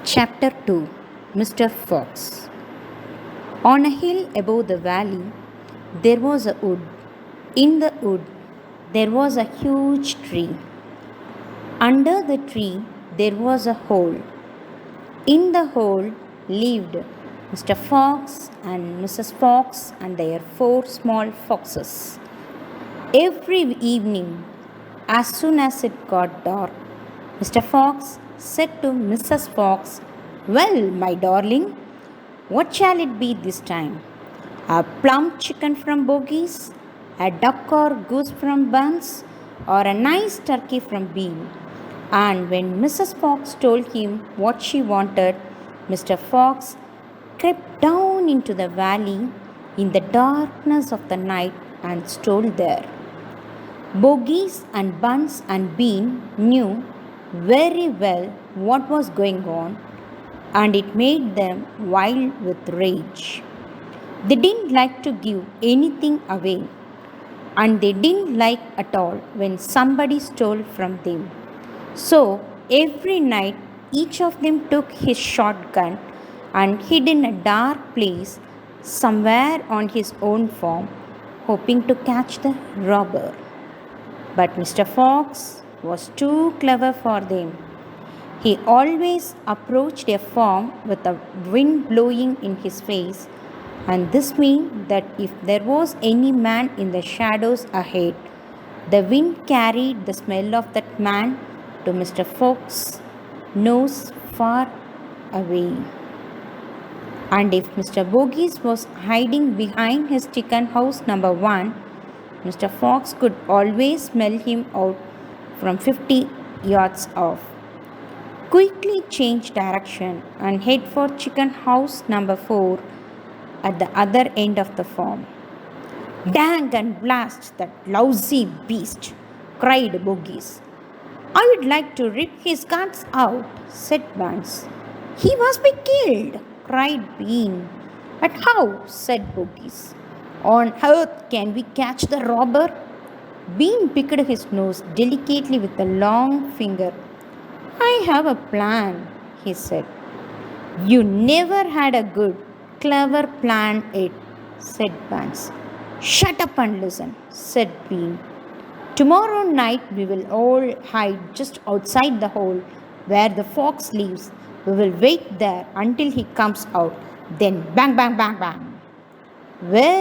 Chapter 2 Mr. Fox. On a hill above the valley, there was a wood. In the wood, there was a huge tree. Under the tree, there was a hole. In the hole lived Mr. Fox and Mrs. Fox and their 4 small foxes. Every evening, as soon as it got dark, Mr. Fox said to Mrs. Fox, "Well, my darling, what shall it be this time? A plump chicken from Bogies, a duck or goose from Buns, or a nice turkey from Bean?" And when Mrs. Fox told him what she wanted, Mr. Fox crept down into the valley in the darkness of the night and stole there. Bogies and Buns and Bean knew very well what was going on, and it made them wild with rage. They didn't like to give anything away, and they didn't like at all when somebody stole from them. So every night each of them took his shotgun and hid in a dark place somewhere on his own farm, hoping to catch the robber. But Mr. Fox was too clever for them. He always approached a farm with the wind blowing in his face, and this meant that if there was any man in the shadows ahead, the wind carried the smell of that man to Mr. Fox's nose far away. And if Mr. Bogies was hiding behind his chicken house number 1, Mr. Fox could always smell him out from 50 yards off. Quickly change direction and head for chicken house number 4 at the other end of the farm. "Dang and blast that lousy beast!" cried Bogies. "I would like to rip his guts out," said Buns. "He must be killed," cried Bean. "But how?" said Bogies. "On earth can we catch the robber?" Bean picked his nose delicately with a long finger. "I have a plan," he said. "You never had a good, clever plan yet," said Buns. "Shut up and listen," said Bean. "Tomorrow night we will all hide just outside the hole where the fox lives. We will wait there until he comes out. Then bang, bang, bang, bang. Where